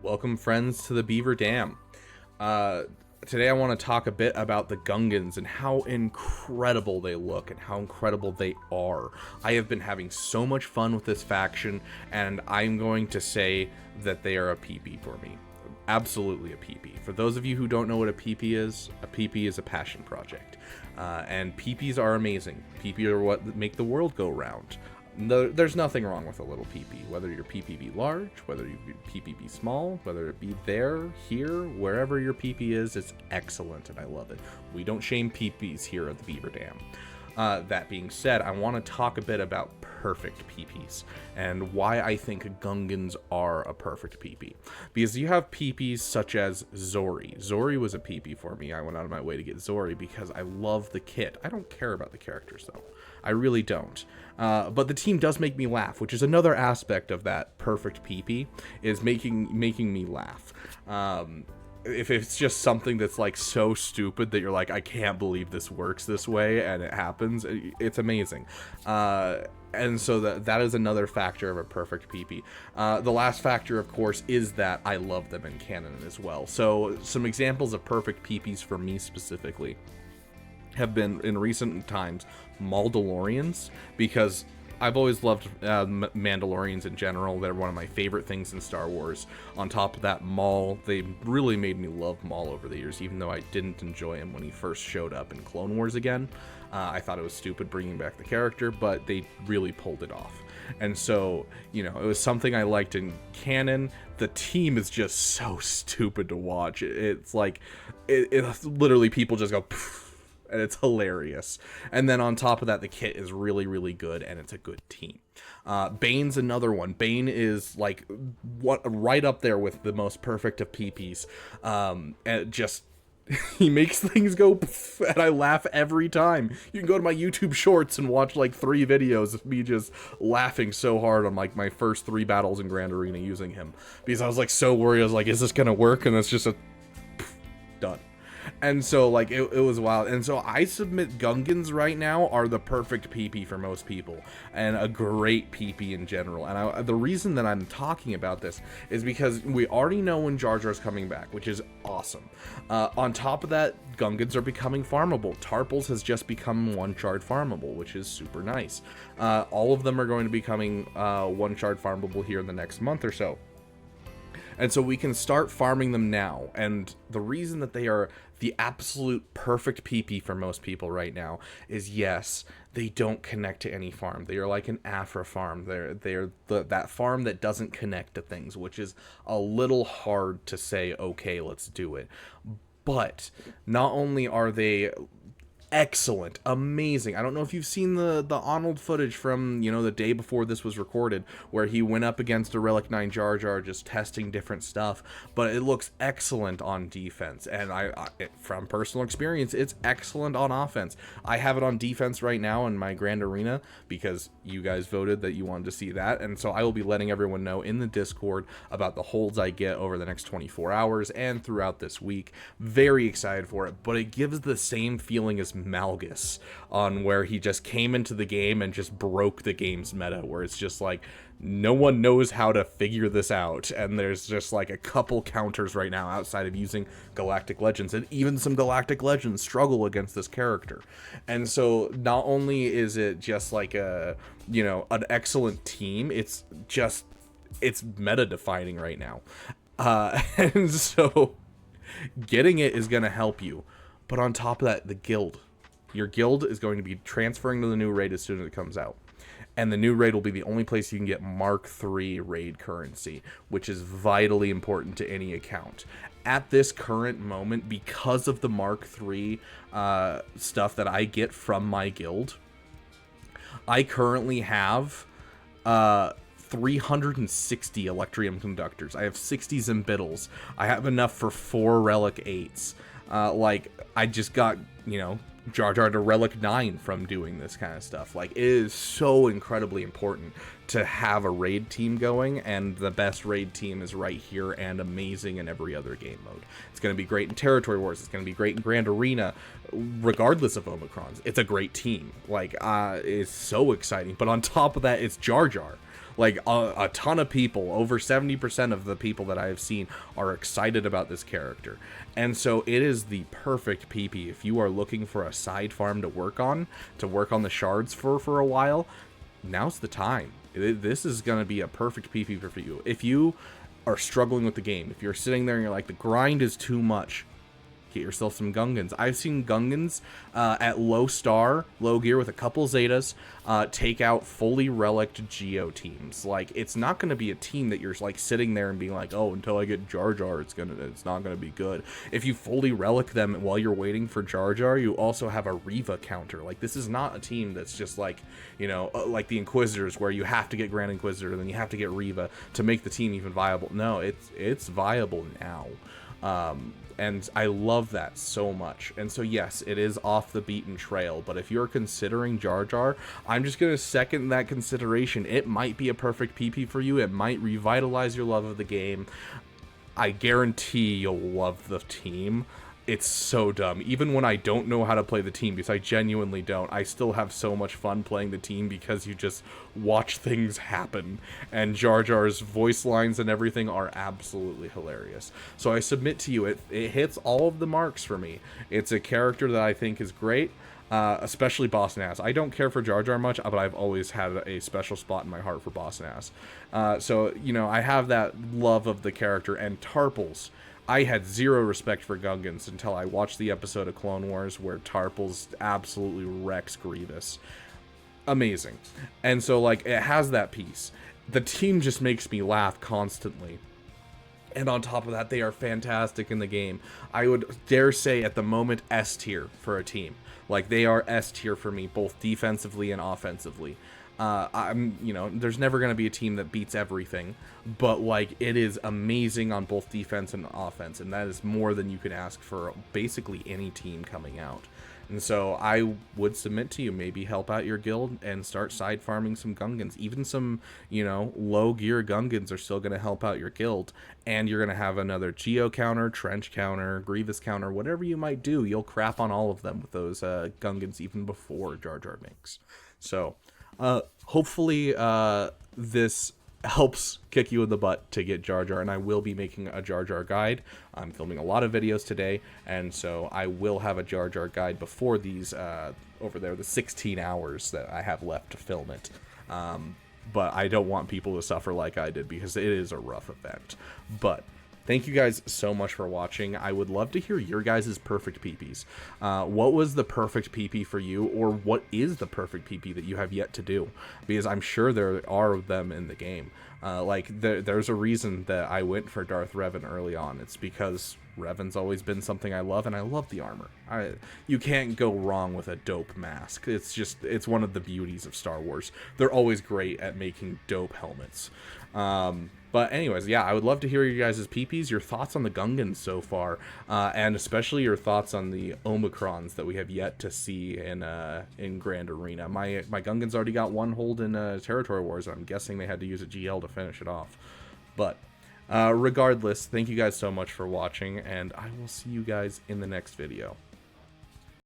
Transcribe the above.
Welcome, friends, to the Beaver Dam. Today I want to talk a bit about the Gungans and how incredible they look and how incredible they are. I have been having so much fun with this faction, and I'm going to say that they are a PP for me. Absolutely a PP. For those of you who don't know what a PP is a passion project. And PPs are amazing. PP are what make the world go round. There's nothing wrong with a little PP, whether your PP be large, whether your PP be small, whether it be there, here, wherever your PP is, it's excellent and I love it. We don't shame PPs here at the Beaver Dam. That being said, I want to talk a bit about perfect PPs and why I think Gungans are a perfect PP. Because you have PPs such as Zori. Zori was a PP for me. I went out of my way to get Zori because I love the kit. I don't care about the characters though. I really don't. But the team does make me laugh, which is another aspect of that perfect PP, is making me laugh. If it's just something that's like so stupid that you're like, I can't believe this works this way, and it happens, it's amazing. And so that is another factor of a perfect PP. The last factor, of course, is that I love them in canon as well. So some examples of perfect PPs for me specifically have been, in recent times, Mandalorians, because I've always loved Mandalorians in general. They're one of my favorite things in Star Wars. On top of that, Maul, they really made me love Maul over the years, even though I didn't enjoy him when he first showed up in Clone Wars again. I thought it was stupid bringing back the character, but they really pulled it off. And so, you know, it was something I liked in canon. The team is just so stupid to watch. It's like, it literally people just go, pfft, and it's hilarious. And then on top of that, the kit is really, really good, and it's a good team. Bane's another one. Bane is like right up there with the most perfect of PPs. And just he makes things go poof, and I laugh every time. You can go to my YouTube shorts and watch like 3 videos of me just laughing so hard on like my first 3 battles in Grand Arena using him, because I was like so worried. I was like, is this gonna work? And it's just a poof, done. And so, like, it was wild. And so I submit Gungans right now are the perfect PP for most people, and a great PP in general. And the reason that I'm talking about this is because we already know when Jar Jar's coming back, which is awesome. On top of that, Gungans are becoming farmable. Tarpals has just become 1-shard farmable, which is super nice. All of them are going to be becoming 1-shard farmable here in the next month or so. And so we can start farming them now. And the reason that they are the absolute perfect PP for most people right now is, yes, they don't connect to any farm. They are like an Afra farm. They're that farm that doesn't connect to things, which is a little hard to say, okay, let's do it. But not only are they excellent, amazing. I don't know if you've seen the Arnold footage from, you know, the day before this was recorded, where he went up against a Relic 9 Jar Jar just testing different stuff, but it looks excellent on defense. And from personal experience, it's excellent on offense. I have it on defense right now in my Grand Arena because you guys voted that you wanted to see that, and so I will be letting everyone know in the Discord about the holds I get over the next 24 hours and throughout this week. Very excited for it, but it gives the same feeling as Malgus, on where he just came into the game and just broke the game's meta, where it's just like no one knows how to figure this out, and there's just like a couple counters right now outside of using Galactic Legends, and even some Galactic Legends struggle against this character. And so not only is it just like a, you know, an excellent team, it's meta defining right now. And so getting it is going to help you. But on top of that, the guild. Your guild is going to be transferring to the new raid as soon as it comes out. And the new raid will be the only place you can get Mark III raid currency, which is vitally important to any account. At this current moment, because of the Mark III stuff that I get from my guild, I currently have 360 Electrium Conductors. I have 60 Zimbittles. I have enough for 4 Relic 8s. Like, I just got, you know, Jar Jar to Relic 9 from doing this kind of stuff. Like, it is so incredibly important to have a raid team going, and the best raid team is right here and amazing in every other game mode. It's going to be great in Territory Wars. It's going to be great in Grand Arena, regardless of Omicrons. It's a great team. Like, it's so exciting. But on top of that, it's Jar Jar. Like a ton of people, over 70% of the people that I have seen are excited about this character. And so it is the perfect PP if you are looking for a side farm to work on the shards for a while. Now's the time. This is going to be a perfect PP for you. If you are struggling with the game, if you're sitting there and you're like, the grind is too much, get yourself some Gungans. I've seen Gungans at low gear with a couple Zetas take out fully relicked Geo teams. Like, it's not going to be a team that you're like sitting there and being like, oh, until I get Jar Jar, it's not going to be good. If you fully relic them while you're waiting for Jar Jar, you also have a Reva counter. Like, this is not a team that's just like, you know, like the Inquisitors, where you have to get Grand Inquisitor and then you have to get Reva to make the team even viable. No, it's viable now. And I love that so much. And so yes, it is off the beaten trail, but if you're considering Jar Jar, I'm just going to second that consideration. It might be a perfect PP for you. It might revitalize your love of the game. I guarantee you'll love the team. It's so dumb. Even when I don't know how to play the team, because I genuinely don't, I still have so much fun playing the team because you just watch things happen. And Jar Jar's voice lines and everything are absolutely hilarious. So I submit to you, it hits all of the marks for me. It's a character that I think is great. Especially Boss Nass. I don't care for Jar Jar much, but I've always had a special spot in my heart for Boss Nass. So, you know, I have that love of the character. And Tarples, I had zero respect for Gungans until I watched the episode of Clone Wars where Tarples absolutely wrecks Grievous. Amazing. And so, like, it has that piece. The team just makes me laugh constantly. And on top of that, they are fantastic in the game. I would dare say at the moment S tier for a team. Like, they are S tier for me, both defensively and offensively. You know, there's never going to be a team that beats everything, but like, it is amazing on both defense and offense, and that is more than you can ask for basically any team coming out. And so I would submit to you, maybe help out your guild and start side farming some Gungans. Even some, you know, low gear Gungans are still going to help out your guild, and you're going to have another Geo counter, Trench counter, Grievous counter, whatever you might do. You'll crap on all of them with those Gungans even before Jar Jar makes. So hopefully this helps kick you in the butt to get Jar Jar, and I will be making a Jar Jar guide. I'm filming a lot of videos today, and so I will have a Jar Jar guide before these over there, the 16 hours that I have left to film it. But I don't want people to suffer like I did, because it is a rough event. But thank you guys so much for watching. I would love to hear your guys' perfect PPs. What was the perfect PP for you, or what is the perfect PP that you have yet to do? Because I'm sure there are them in the game. There's a reason that I went for Darth Revan early on. It's because Revan's always been something I love, and I love the armor. You can't go wrong with a dope mask. It's one of the beauties of Star Wars. They're always great at making dope helmets. But anyways, yeah, I would love to hear you guys' PPs, your thoughts on the Gungans so far, and especially your thoughts on the Omicrons that we have yet to see in Grand Arena. My Gungans already got one hold in Territory Wars, and I'm guessing they had to use a GL to finish it off. But regardless, thank you guys so much for watching, and I will see you guys in the next video.